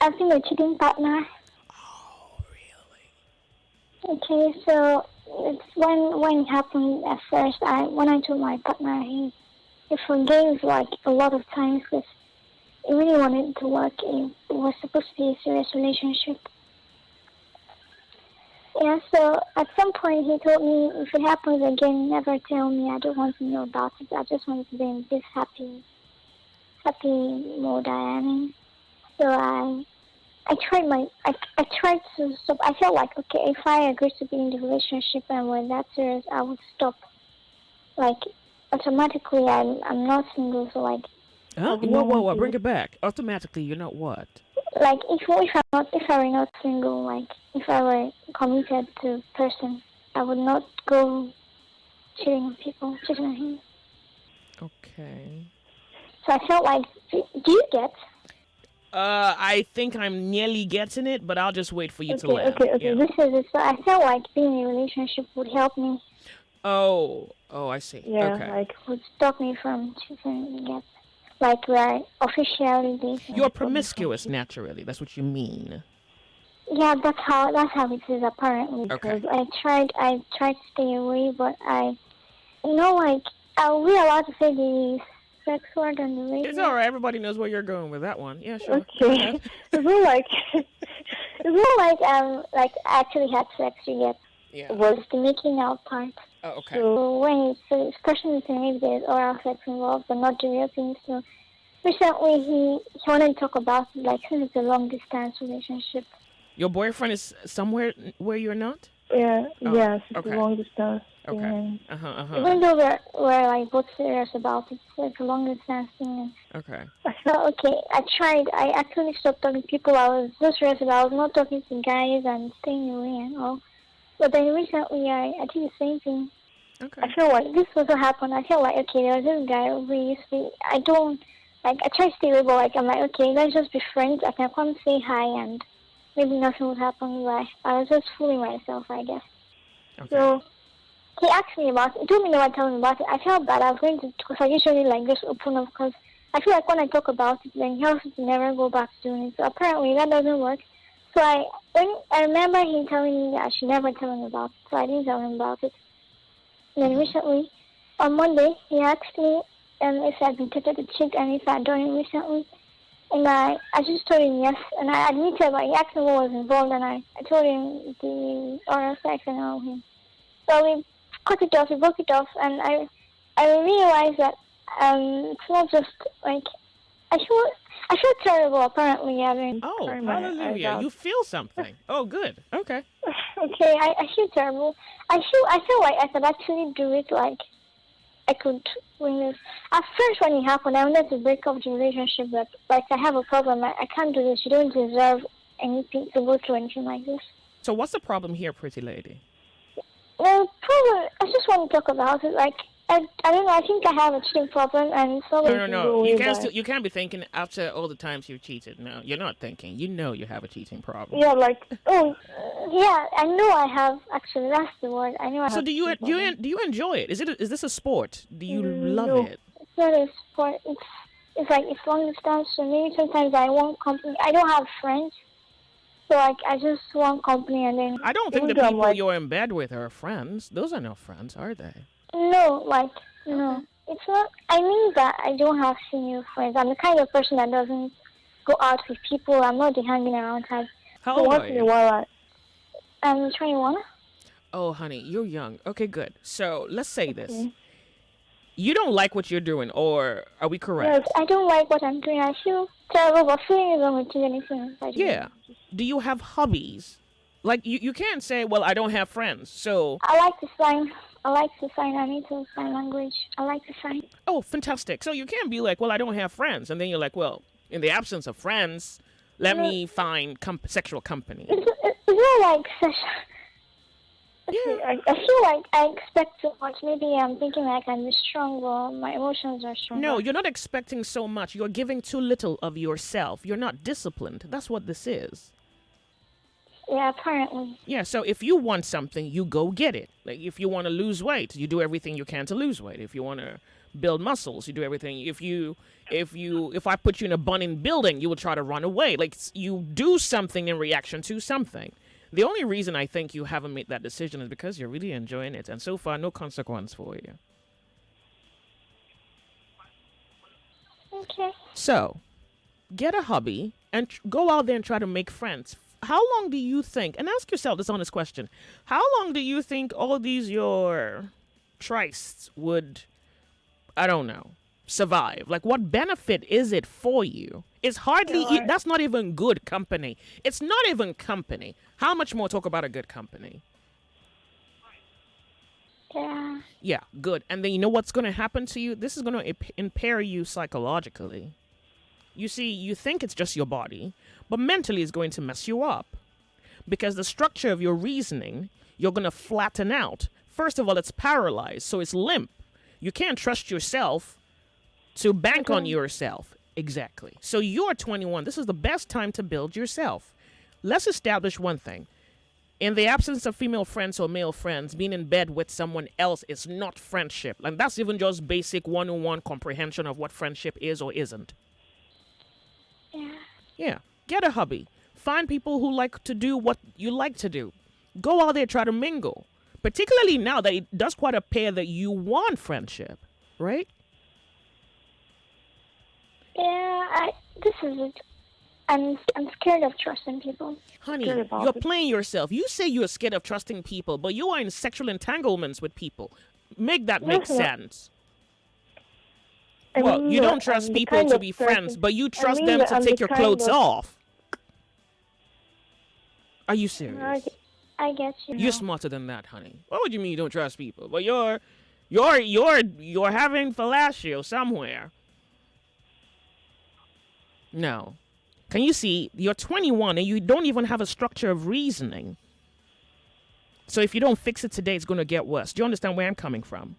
I've been a cheating partner. Oh, Okay, so it's when it happened at first. When I told my partner, he forgave like a lot of times because he really wanted to work. It was supposed to be a serious relationship. Yeah, so at some point he told me if it happens again, never tell me. I don't want to know about it. I just want to be in this happy mode I am in. So I tried to stop. I felt like okay, if I agree to be in the relationship and we're that serious, I would stop. Like automatically, I'm not single, so like I huh? would Whoa, not whoa, want whoa! Bring to. it back. Automatically, you're not what? Like if I were not single, like if I were committed to a person, I would not go cheating on people, cheating on him. Okay. So I felt like, do you get? I think I'm nearly getting it, but I'll just wait for you to Okay, land. okay, okay. Yeah. This is it. So I felt like being in a relationship would help me, Oh, oh, I see. Yeah, Okay. like would stop me from cheating. Get like we're officially dating. You're stop me from promiscuous cheating. naturally. That's what you mean. Yeah, that's how it is apparently. Okay. Because I tried to stay away, but like, are we allowed to say the sex word on the It's radio? all right. Everybody knows where you're going with that one. Yeah, sure. Go Okay. ahead. It's not like It's not like I actually had sex. You get Yeah. was the making out part. Oh, okay. So so especially when maybe there's oral sex involved, but not the real thing. So recently he wanted to talk about it, like since it's a long distance relationship. Your boyfriend is somewhere where you're not? yeah, Oh, yes, it's a okay. long distance thing. Okay. And Uh-huh. Even though we're like both serious about it, so it's a long distance thing. Okay. I felt okay. I tried. I actually stopped talking to people I was so stressed about. I was not talking to guys and staying away and all. But then recently I did the same thing. Okay. I feel like this was what happened. I feel like okay, there was this guy who used to. I don't like. I try to stay away, but like I'm like okay, let's just be friends. I can come say hi and maybe nothing would happen. But I was just fooling myself, I guess. Okay. So he asked me about it. He told me no one told me about it. I felt bad. I was going to, because I usually like just open up because I feel like when I talk about it, then he helps me to never go back to doing it. So apparently that doesn't work. So I remember him telling me that I should never tell him about it. So I didn't tell him about it. And then recently, on Monday, he asked me if I'd been tempted to cheat and if I'd done it recently. And I just told him yes. And I admitted, but he asked me what was involved, and I told him the oral sex and all him. So we cut it off, we broke it off, and I realized that it's not just like I feel I feel terrible apparently having. Oh, Sorry, my hallelujah. eyes You feel something. Oh, good. Okay. Okay, I feel terrible. I feel like I could actually do it. Like I could win this. At first, when it happened, I wanted to break up the relationship, but like I have a problem. I can't do this. You don't deserve anything to go through anything like this. So what's the problem here, pretty lady? Well, probably I just want to talk about it. Like I don't know. I think I have a cheating problem, and it's No, always no, no. go You away can't by. still, you can't be thinking after all the times you've cheated. No, you're not thinking. You know you have a cheating problem. Yeah, like oh yeah. I know I have actually. That's the word. I know I So have. do you cheating problem. do you enjoy it? Is this a sport? Do you love no. it? It's not a sport. It's like it's long distance. So maybe sometimes I want company. I don't have friends, so like I just want company, and then I don't think the Even though I'm people like, you're in bed with are friends. Those are not friends, are they? no, like no. It's not. I mean that I don't have female friends. I'm the kind of person that doesn't go out with people. I'm not the hanging around type. How so old once are in a you? while, I'm 21. Oh, honey, you're young. Okay, good. So let's say this. okay. You don't like what you're doing, or are we Yes, correct? I don't like what I'm doing. I feel terrible, but feeling is going to do anything I do. Yeah. Do you have hobbies? Like you can't say, well, I don't have friends. So, I like to sign. I like to sign. I need to sign language. I like to sign. oh, fantastic. So you can't be like, well, I don't have friends, and then you're like, well, in the absence of friends, let No. me find sexual company. It's not like such. Yeah. I feel like I expect too much. Maybe I'm thinking like I'm strong, but my emotions are strong. No, you're not expecting so much. You're giving too little of yourself. You're not disciplined. That's what this is. Yeah, apparently. Yeah, so if you want something, you go get it. Like if you want to lose weight, you do everything you can to lose weight. If you want to build muscles. You do everything. If I put you in a burning building, you will try to run away. Like, you do something in reaction to something. The only reason I think you haven't made that decision is because you're really enjoying it, and so far, no consequence for you. Okay. So, get a hobby and go out there and try to make friends. How long do you think, and ask yourself this honest question, how long do you think all these your trysts would, I don't know, survive? Like, what benefit is it for you? It's hardly, that's not even good company. It's not even company. How much more talk about a good company? Yeah. Yeah, good. And then you know what's going to happen to you? This is going to impair you psychologically. You see, you think it's just your body, but mentally it's going to mess you up. Because the structure of your reasoning, you're going to flatten out. First of all, it's paralyzed, so it's limp. You can't trust yourself to bank on yourself. Exactly. So you're 21. This is the best time to build yourself. Let's establish one thing. In the absence of female friends or male friends, being in bed with someone else is not friendship. And that's even just basic one-on-one comprehension of what friendship is or isn't. Yeah. Yeah. Get a hobby. Find people who like to do what you like to do. Go out there, try to mingle. Particularly now that it does quite appear that you want friendship, right? Yeah, this is it. I'm scared of trusting people. Honey, you're playing yourself. You say you're scared of trusting people, but you are in sexual entanglements with people. Make that make sense. Well, you don't trust people to be friends, but you trust them to take your clothes off. Are you serious? I get you. You're smarter than that, honey. What would you mean you don't trust people? But you're having Fellatios somewhere. No. Can you see? You're 21 and you don't even have a structure of reasoning. So if you don't fix it today, it's going to get worse. Do you understand where I'm coming from?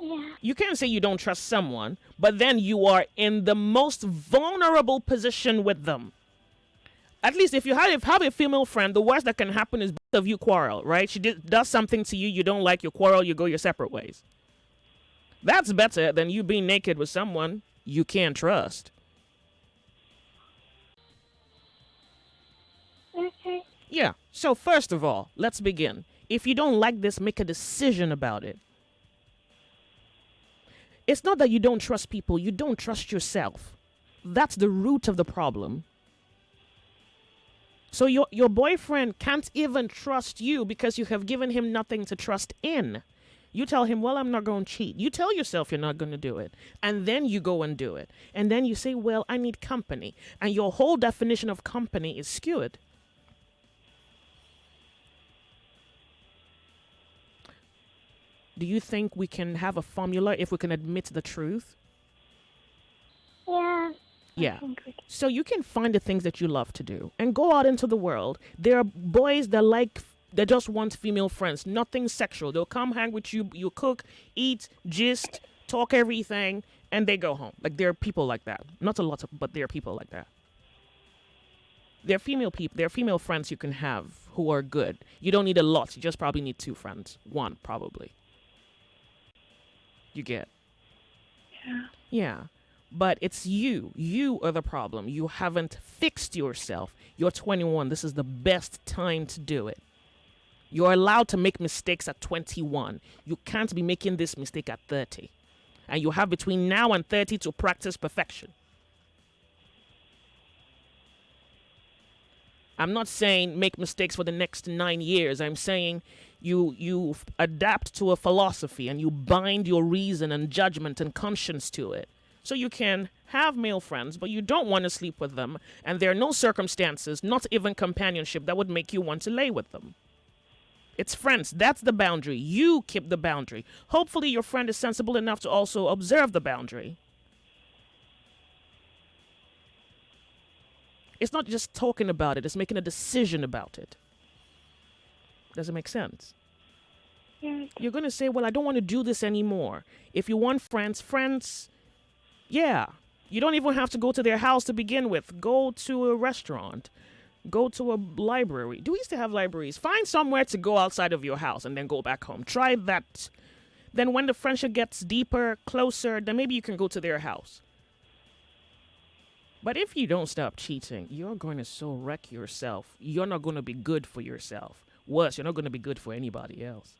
Yeah. You can't say you don't trust someone, but then you are in the most vulnerable position with them. At least if you have a female friend, the worst that can happen is both of you quarrel, right? She does something to you, you don't like, you quarrel, you go your separate ways. That's better than you being naked with someone you can't trust. Okay. Yeah. So first of all, let's begin. If you don't like this, make a decision about it. It's not that you don't trust people, you don't trust yourself. That's the root of the problem. So your boyfriend can't even trust you because you have given him nothing to trust in. You tell him, well, I'm not going to cheat. You tell yourself you're not going to do it. And then you go and do it. And then you say, well, I need company. And your whole definition of company is skewed. Do you think we can have a formula if we can admit the truth? Yeah. Yeah. So you can find the things that you love to do and go out into the world. There are boys that just want female friends, nothing sexual. They'll come hang with you, you cook, eat, gist, talk everything, and they go home. Like, there are people like that. Not a lot of, but there are people like that. There are female friends you can have who are good. You don't need a lot. You just probably need 2 friends. 1, probably. You get? Yeah. Yeah. But it's you. You are the problem. You haven't fixed yourself. You're 21. This is the best time to do it. You're allowed to make mistakes at 21. You can't be making this mistake at 30. And you have between now and 30 to practice perfection. I'm not saying make mistakes for the next 9 years. I'm saying you adapt to a philosophy and you bind your reason and judgment and conscience to it. So you can have male friends, but you don't want to sleep with them. And there are no circumstances, not even companionship, that would make you want to lay with them. It's friends. That's the boundary. You keep the boundary. Hopefully your friend is sensible enough to also observe the boundary. It's not just talking about it. It's making a decision about it. Does it make sense? Yeah. You're going to say, well, I don't want to do this anymore. If you want friends, yeah. You don't even have to go to their house to begin with. Go to a restaurant. Go to a library. Do we used to have libraries? Find somewhere to go outside of your house and then go back home. Try that. Then when the friendship gets deeper, closer, then maybe you can go to their house. But if you don't stop cheating, you're going to so wreck yourself. You're not going to be good for yourself. Worse, you're not going to be good for anybody else.